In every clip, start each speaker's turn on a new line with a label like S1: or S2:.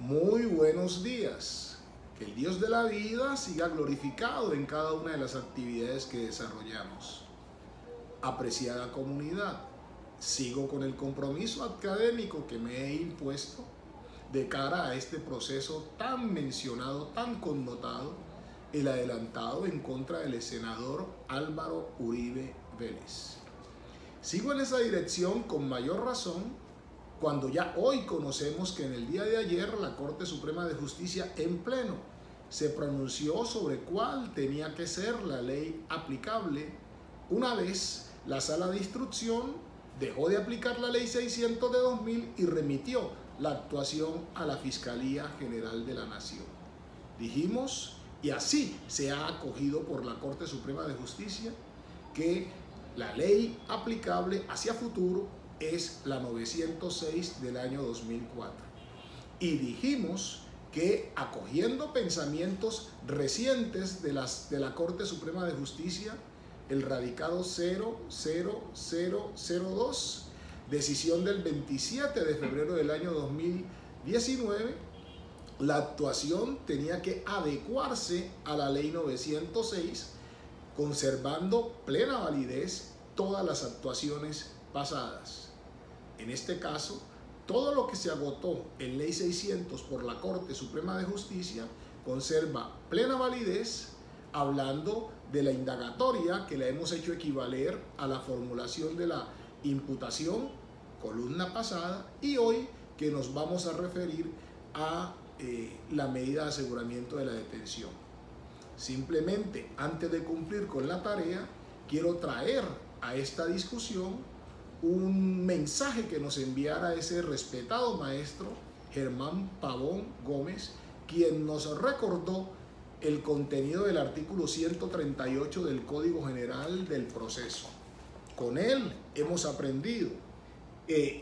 S1: Muy buenos días. Que el Dios de la vida siga glorificado en cada una de las actividades que desarrollamos. Apreciada comunidad, sigo con el compromiso académico que me he impuesto de cara a este proceso tan mencionado, tan connotado, el adelantado en contra del senador Álvaro Uribe Vélez. Sigo en esa dirección con mayor razón cuando ya hoy conocemos que en el día de ayer la Corte Suprema de Justicia en pleno se pronunció sobre cuál tenía que ser la ley aplicable una vez la Sala de Instrucción dejó de aplicar la Ley 600 de 2000 y remitió la actuación a la Fiscalía General de la Nación. Dijimos, y así se ha acogido por la Corte Suprema de Justicia, que la ley aplicable hacia futuro es la 906 del año 2004. Y dijimos que acogiendo pensamientos recientes de la Corte Suprema de Justicia, el radicado 00002, decisión del 27 de febrero del año 2019, la actuación tenía que adecuarse a la ley 906, conservando plena validez todas las actuaciones pasadas. En este caso, todo lo que se agotó en Ley 600 por la Corte Suprema de Justicia conserva plena validez, hablando de la indagatoria que la hemos hecho equivaler a la formulación de la imputación, columna pasada, y hoy que nos vamos a referir a la medida de aseguramiento de la detención. Simplemente, antes de cumplir con la tarea, quiero traer a esta discusión un mensaje que nos enviara ese respetado maestro Germán Pavón Gómez, quien nos recordó el contenido del artículo 138 del Código General del Proceso. Con él hemos aprendido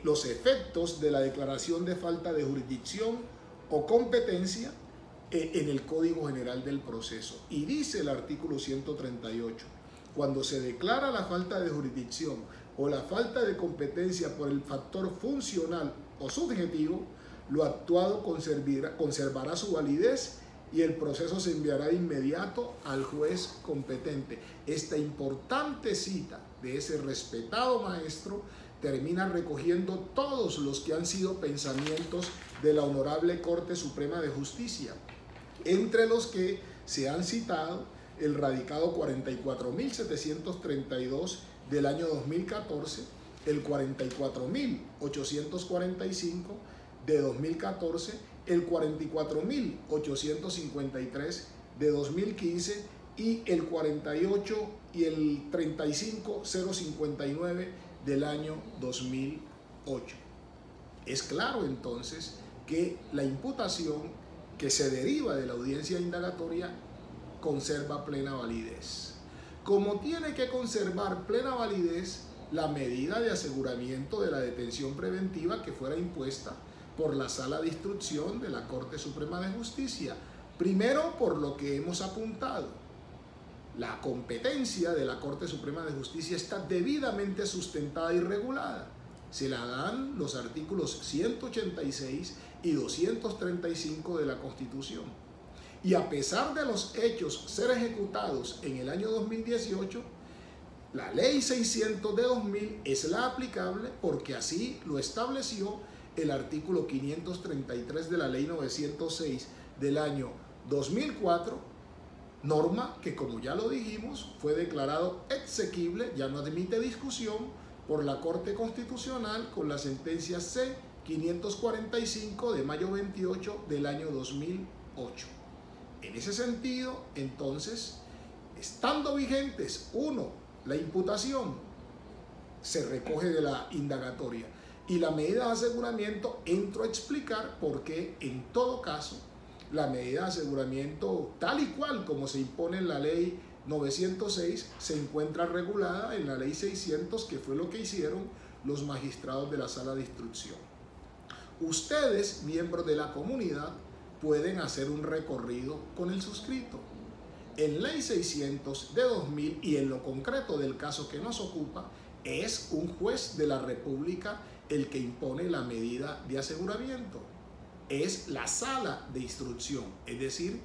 S1: los efectos de la declaración de falta de jurisdicción o competencia en el Código General del Proceso. Y dice el artículo 138, cuando se declara la falta de jurisdicción o la falta de competencia por el factor funcional o subjetivo, lo actuado conservará su validez y el proceso se enviará de inmediato al juez competente. Esta importante cita de ese respetado maestro termina recogiendo todos los que han sido pensamientos de la Honorable Corte Suprema de Justicia, entre los que se han citado el radicado 44.732 del año 2014, el 44.845 de 2014, el 44.853 de 2015 y el 48 y el 35.059 del año 2008. Es claro entonces que la imputación que se deriva de la audiencia indagatoria conserva plena validez. Como tiene que conservar plena validez la medida de aseguramiento de la detención preventiva que fuera impuesta por la Sala de Instrucción de la Corte Suprema de Justicia. Primero, por lo que hemos apuntado, la competencia de la Corte Suprema de Justicia está debidamente sustentada y regulada. Se la dan los artículos 186 y 235 de la Constitución. Y a pesar de los hechos ser ejecutados en el año 2018, la Ley 600 de 2000 es la aplicable porque así lo estableció el artículo 533 de la Ley 906 del año 2004, norma que, como ya lo dijimos, fue declarado exequible, ya no admite discusión, por la Corte Constitucional con la sentencia C-545 de mayo 28 del año 2008. En ese sentido, entonces, estando vigentes, uno, la imputación se recoge de la indagatoria y la medida de aseguramiento, entro a explicar por qué en todo caso la medida de aseguramiento tal y cual como se impone en la ley 906 se encuentra regulada en la ley 600, que fue lo que hicieron los magistrados de la Sala de Instrucción. Ustedes, miembros de la comunidad, pueden hacer un recorrido con el suscrito. En Ley 600 de 2000 y en lo concreto del caso que nos ocupa, es un juez de la República el que impone la medida de aseguramiento. es la sala de instrucción, es decir,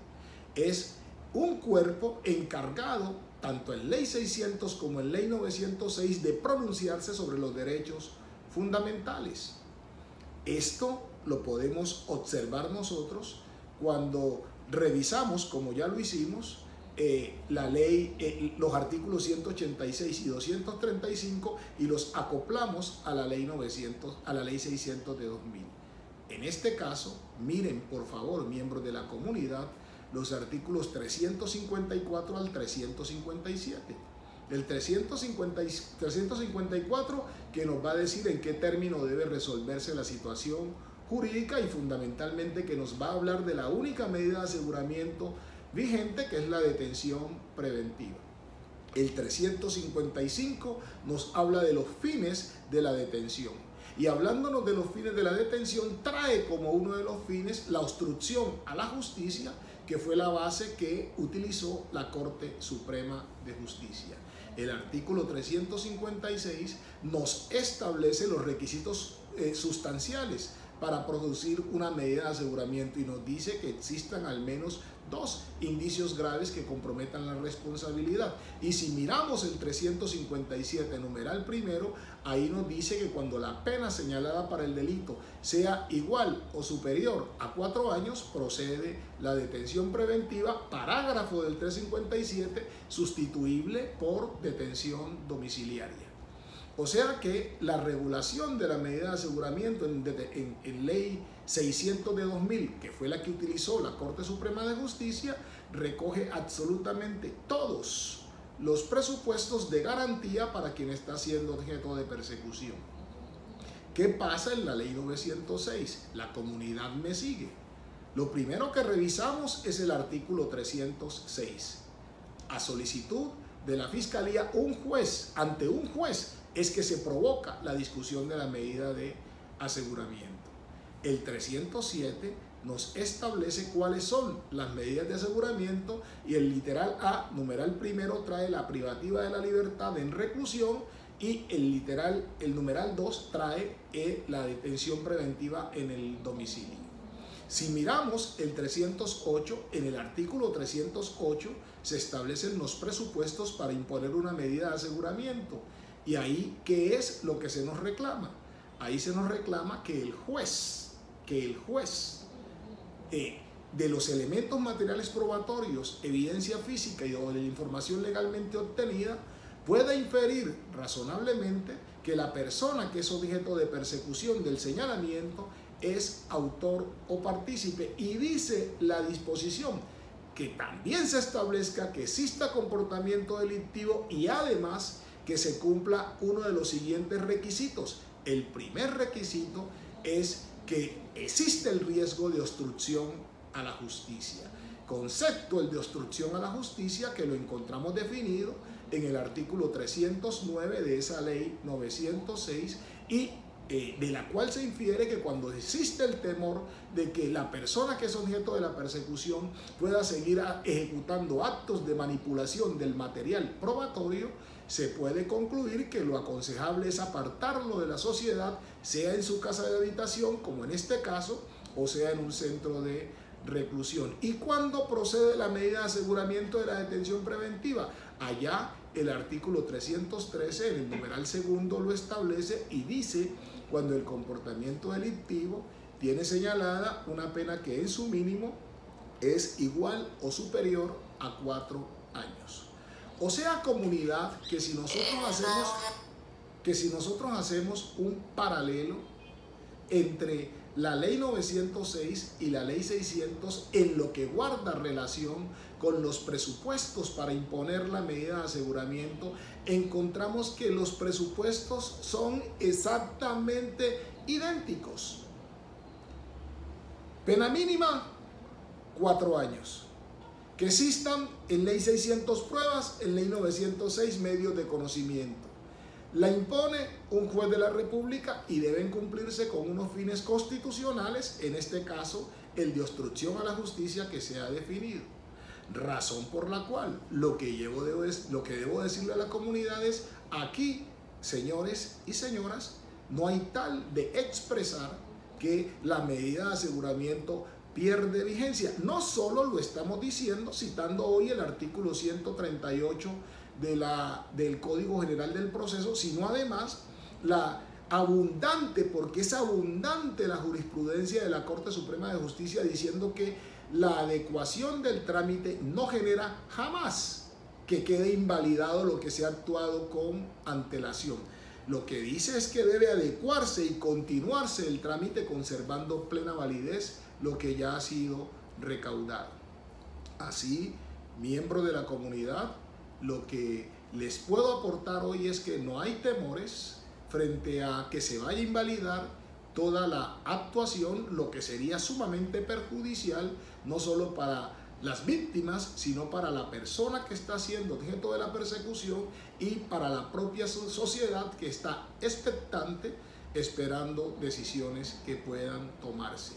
S1: es un cuerpo encargado, tanto en Ley 600 como en Ley 906, de pronunciarse sobre los derechos fundamentales. Esto lo podemos observar nosotros cuando revisamos, como ya lo hicimos, la ley, los artículos 186 y 235 y los acoplamos a la ley 900, a la ley 600 de 2000. En este caso, miren por favor, miembros de la comunidad, los artículos 354 al 357. El 354 que nos va a decir en qué término debe resolverse la situación jurídica y fundamentalmente que nos va a hablar de la única medida de aseguramiento vigente, que es la detención preventiva. El 355 nos habla de los fines de la detención. Y hablándonos de los fines de la detención, trae como uno de los fines la obstrucción a la justicia, que fue la base que utilizó la Corte Suprema de Justicia. El artículo 356 nos establece los requisitos sustanciales para producir una medida de aseguramiento y nos dice que existan al menos 2 indicios graves que comprometan la responsabilidad. Y si miramos el 357 numeral primero, ahí nos dice que cuando la pena señalada para el delito sea igual o superior a 4 años, procede la detención preventiva, parágrafo del 357, sustituible por detención domiciliaria. O sea que la regulación de la medida de aseguramiento en Ley 600 de 2000, que fue la que utilizó la Corte Suprema de Justicia, recoge absolutamente todos los presupuestos de garantía para quien está siendo objeto de persecución. ¿Qué pasa en la Ley 906? La comunidad me sigue. Lo primero que revisamos es el artículo 306. A solicitud de la Fiscalía, ante un juez, es que se provoca la discusión de la medida de aseguramiento. El 307 nos establece cuáles son las medidas de aseguramiento y el literal A, numeral primero, trae la privativa de la libertad en reclusión y el numeral 2 trae la detención preventiva en el domicilio. Si miramos el 308, en el artículo 308 se establecen los presupuestos para imponer una medida de aseguramiento. Y ahí, ¿qué es lo que se nos reclama? Ahí se nos reclama que el juez de los elementos materiales probatorios, evidencia física y o de la información legalmente obtenida, pueda inferir razonablemente que la persona que es objeto de persecución del señalamiento es autor o partícipe. Y dice la disposición que también se establezca que exista comportamiento delictivo y además que se cumpla uno de los siguientes requisitos. El primer requisito es que existe el riesgo de obstrucción a la justicia. Concepto el de obstrucción a la justicia que lo encontramos definido en el artículo 309 de esa ley 906 y de la cual se infiere que cuando existe el temor de que la persona que es objeto de la persecución pueda seguir ejecutando actos de manipulación del material probatorio, se puede concluir que lo aconsejable es apartarlo de la sociedad, sea en su casa de habitación, como en este caso, o sea en un centro de reclusión. ¿Y cuándo procede la medida de aseguramiento de la detención preventiva? Allá el artículo 313, en el numeral segundo, lo establece y dice cuando el comportamiento delictivo tiene señalada una pena que en su mínimo es igual o superior a 4 años. O sea, comunidad, que si nosotros hacemos un paralelo entre la ley 906 y la ley 600 en lo que guarda relación con los presupuestos para imponer la medida de aseguramiento, encontramos que los presupuestos son exactamente idénticos. Pena mínima, 4 años. Que existan en ley 600 pruebas, en ley 906 medios de conocimiento. La impone un juez de la República y deben cumplirse con unos fines constitucionales, en este caso el de obstrucción a la justicia que se ha definido. Razón por la cual lo que debo decirle a la comunidad es: aquí, señores y señoras, no hay tal de expresar que la medida de aseguramiento pierde vigencia. No solo lo estamos diciendo citando hoy el artículo 138 del Código General del Proceso, sino además porque es abundante la jurisprudencia de la Corte Suprema de Justicia diciendo que la adecuación del trámite no genera jamás que quede invalidado lo que se ha actuado con antelación. Lo que dice es que debe adecuarse y continuarse el trámite conservando plena validez lo que ya ha sido recaudado. Así, miembros de la comunidad, lo que les puedo aportar hoy es que no hay temores frente a que se vaya a invalidar toda la actuación, lo que sería sumamente perjudicial no solo para las víctimas, sino para la persona que está siendo objeto de la persecución y para la propia sociedad que está expectante, esperando decisiones que puedan tomarse.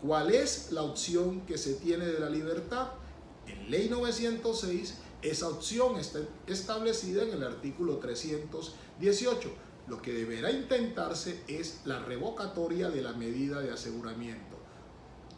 S1: ¿Cuál es la opción que se tiene de la libertad? En Ley 906, esa opción está establecida en el artículo 318. Lo que deberá intentarse es la revocatoria de la medida de aseguramiento.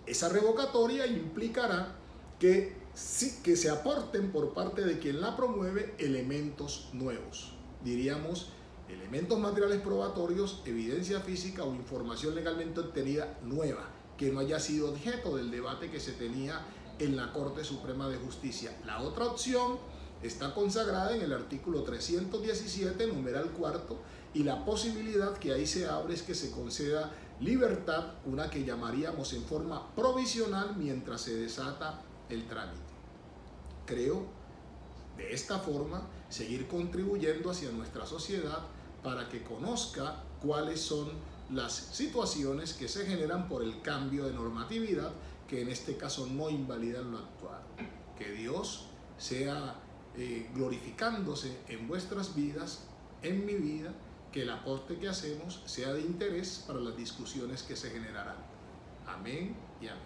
S1: Esa revocatoria implicará que se aporten por parte de quien la promueve elementos nuevos. Diríamos, elementos materiales probatorios, evidencia física o información legalmente obtenida nueva, que no haya sido objeto del debate que se tenía en la Corte Suprema de Justicia. La otra opción está consagrada en el artículo 317, numeral cuarto, y la posibilidad que ahí se abre es que se conceda libertad, una que llamaríamos en forma provisional mientras se desata el trámite. Creo de esta forma seguir contribuyendo hacia nuestra sociedad para que conozca cuáles son las situaciones que se generan por el cambio de normatividad, que en este caso no invalidan lo actual. Que Dios sea glorificándose en vuestras vidas, en mi vida, que el aporte que hacemos sea de interés para las discusiones que se generarán. Amén y amén.